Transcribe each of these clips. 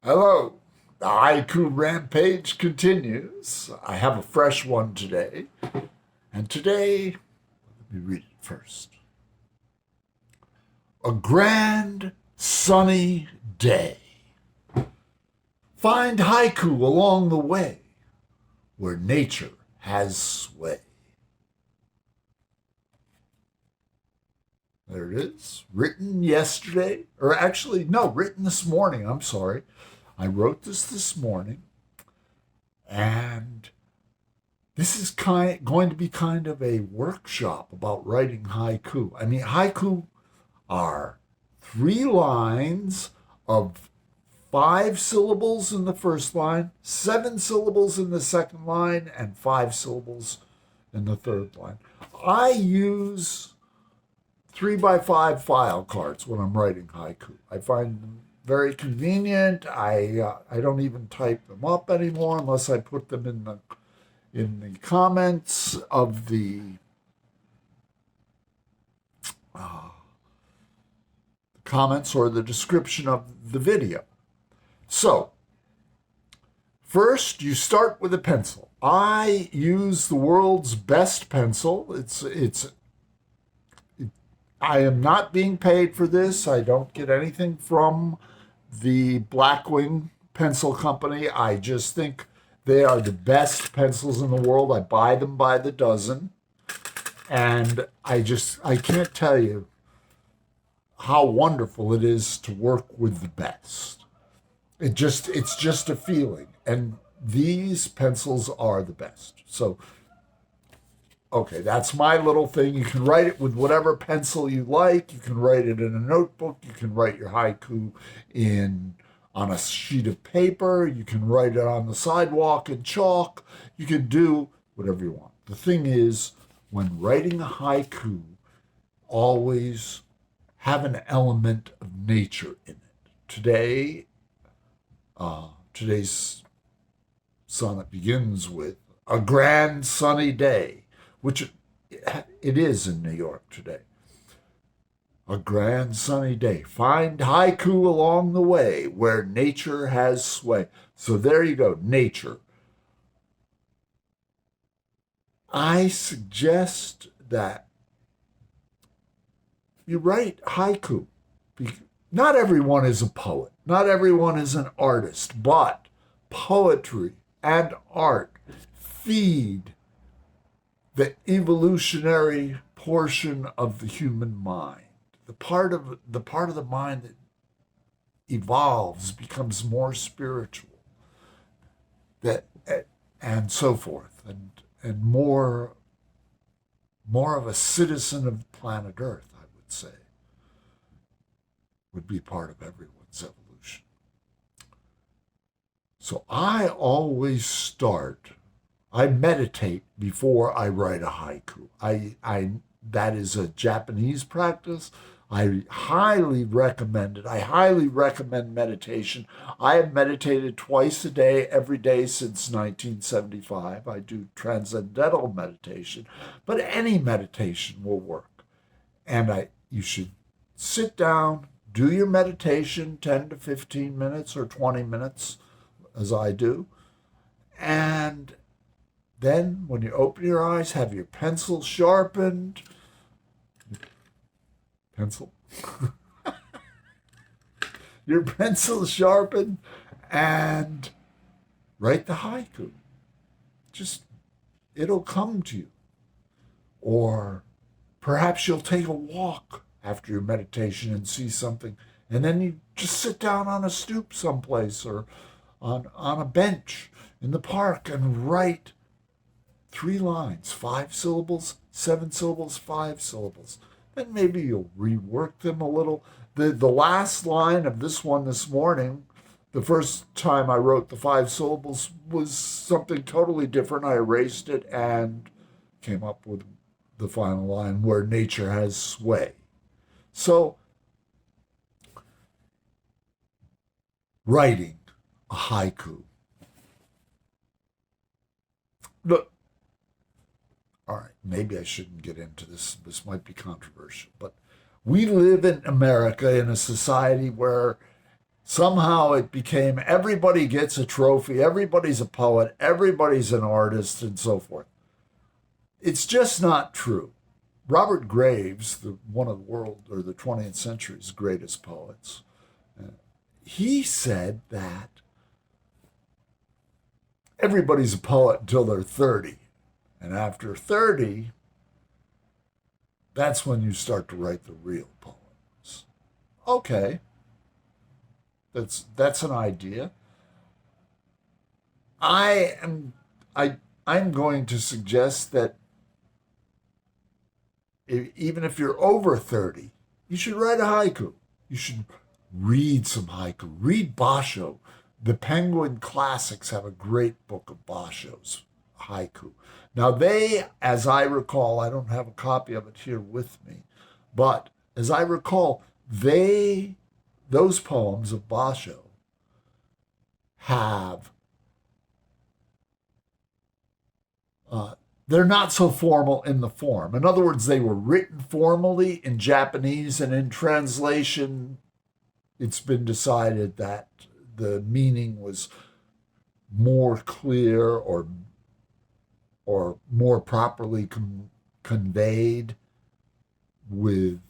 Hello. The haiku rampage continues. I have a fresh one today. And today, let me read it first. A grand sunny day. Find haiku along the way where nature has sway. There it is. Written yesterday, or actually, no, written this morning. I'm sorry. I wrote this morning, and this is going to be kind of a workshop about writing haiku. I mean, haiku are 3 lines of 5 syllables in the first line, 7 syllables in the second line, and 5 syllables in the third line. I use 3x5 file cards when I'm writing haiku. I find them very convenient. I don't even type them up anymore unless I put them in the comments of the comments or the description of the video. So, first you start with a pencil. I use the world's best pencil. I am not being paid for this. I don't get anything from the Blackwing Pencil Company. I just think they are the best pencils in the world. I buy them by the dozen. And I can't tell you how wonderful it is to work with the best. It's just a feeling. And these pencils are the best. So, okay, that's my little thing. You can write it with whatever pencil you like. You can write it in a notebook. You can write your haiku on a sheet of paper. You can write it on the sidewalk in chalk. You can do whatever you want. The thing is, when writing a haiku, always have an element of nature in it. Today's sonnet begins with a grand sunny day, which it is in New York today. A grand sunny day. Find haiku along the way where nature has sway. So there you go, nature. I suggest that you write haiku. Not everyone is a poet. Not everyone is an artist, but poetry and art feed the evolutionary portion of the human mind. The part of the mind that evolves becomes more spiritual, and so forth, and more of a citizen of planet Earth, I would say, would be part of everyone's evolution. So I meditate before I write a haiku. That is a Japanese practice. I highly recommend it. I highly recommend meditation. I have meditated twice a day, every day since 1975. I do transcendental meditation, but any meditation will work. And you should sit down, do your meditation 10 to 15 minutes or 20 minutes, as I do, and then when you open your eyes, have your pencil sharpened. Your pencil sharpened, and write the haiku. It'll come to you. Or perhaps you'll take a walk after your meditation and see something, and then you just sit down on a stoop someplace or on a bench in the park and write 3 lines, 5 syllables, 7 syllables, 5 syllables. Then maybe you'll rework them a little. The last line of this one this morning, the first time I wrote the 5 syllables was something totally different. I erased it and came up with the final line, where nature has sway. So, writing a haiku. Look, all right, maybe I shouldn't get into this. This might be controversial, but we live in America in a society where Somehow it became everybody gets a trophy, everybody's a poet, everybody's an artist, and so forth. It's just not true. Robert Graves, one of the world or the 20th century's greatest poets, he said that everybody's a poet until they're 30. And after 30, that's when you start to write the real poems. Okay, that's an idea. I am I'm going to suggest that even if you're over 30, you should write a haiku. You should read some haiku. Read Basho. The Penguin Classics have a great book of Basho's haiku. Now, they, as I recall, I don't have a copy of it here with me, but as I recall, those poems of Basho have, they're not so formal in the form. In other words, they were written formally in Japanese, and in translation, it's been decided that the meaning was more clear or more properly conveyed with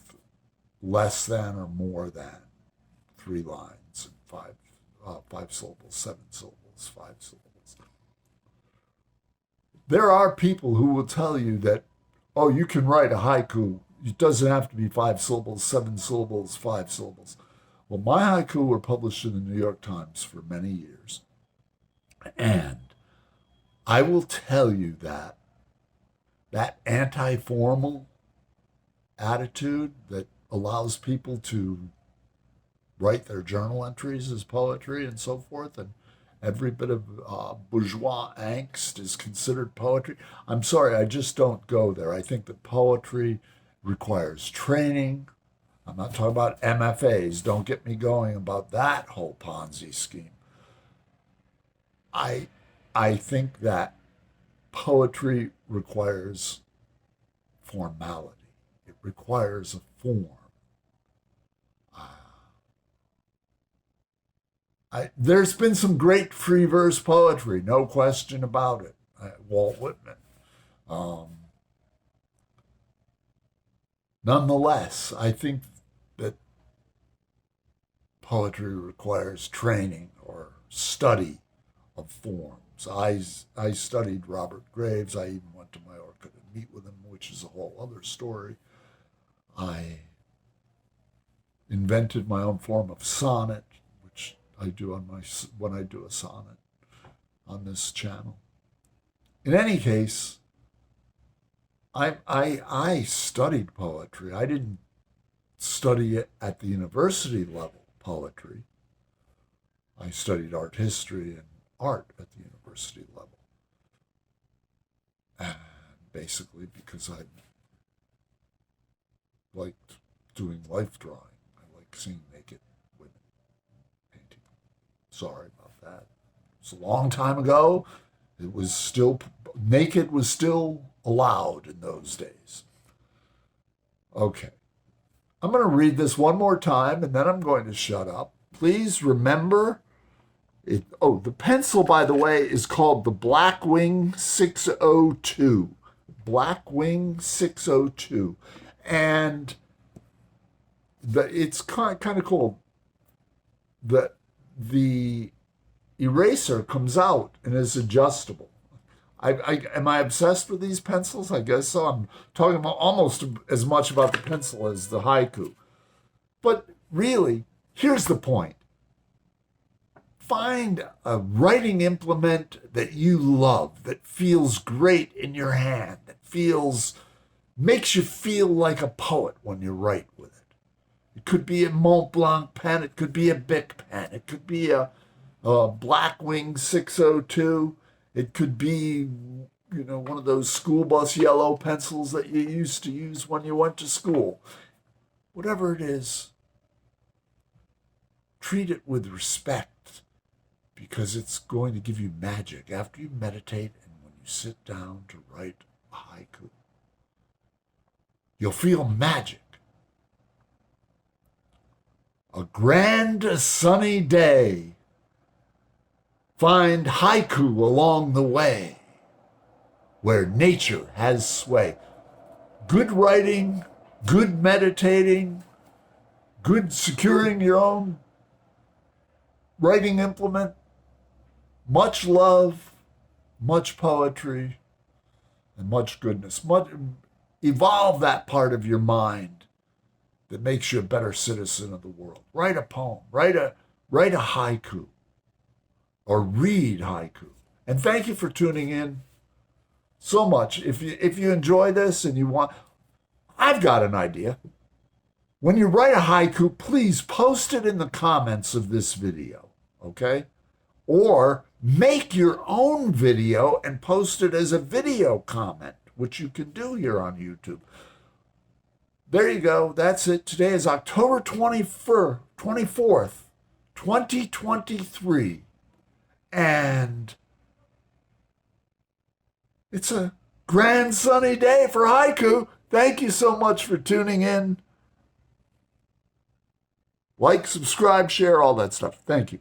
less than or more than 3 lines and five syllables, 7 syllables, 5 syllables. There are people who will tell you that, oh, you can write a haiku. It doesn't have to be 5 syllables, 7 syllables, 5 syllables. Well, my haiku were published in the New York Times for many years. And I will tell you that anti-formal attitude that allows people to write their journal entries as poetry and so forth, and every bit of bourgeois angst is considered poetry. I'm sorry, I just don't go there. I think that poetry requires training. I'm not talking about MFAs. Don't get me going about that whole Ponzi scheme. I think that poetry requires formality. It requires a form. There's been some great free verse poetry, no question about it. Walt Whitman. Nonetheless, I think that poetry requires training or study of forms. I studied Robert Graves. I even went to Majorca to meet with him, which is a whole other story. I invented my own form of sonnet, which I do when I do a sonnet on this channel. In any case, I studied poetry. I didn't study it at the university level, poetry. I studied art history and art at the university level. And basically because I liked doing life drawing. I like seeing naked women painting. Sorry about that. It's a long time ago. It was still, naked was still allowed in those days. Okay. I'm going to read this one more time and then I'm going to shut up. Please remember the pencil, by the way, is called the Blackwing 602. Blackwing 602. And it's kind of cool. The eraser comes out and is adjustable. Am I obsessed with these pencils? I guess so. I'm talking about almost as much about the pencil as the haiku. But really, here's the point. Find a writing implement that you love, that feels great in your hand, that makes you feel like a poet when you write with it. It could be a Mont Blanc pen, it could be a Bic pen, it could be a Blackwing 602, it could be, one of those school bus yellow pencils that you used to use when you went to school. Whatever it is, treat it with respect, because it's going to give you magic after you meditate and when you sit down to write a haiku. You'll feel magic. a grand sunny day. Find haiku along the way where nature has sway. Good writing, good meditating, good securing your own writing implement, much love, much poetry, and much goodness. Evolve that part of your mind that makes you a better citizen of the world. Write a poem, write a haiku, or read haiku. And thank you for tuning in so much. If you enjoy this and you want, I've got an idea. When you write a haiku, please post it in the comments of this video, okay? Or make your own video and post it as a video comment, which you can do here on YouTube. There you go. That's it. Today is October 24th, 2023. And it's a grand sunny day for haiku. Thank you so much for tuning in. Like, subscribe, share, all that stuff. Thank you.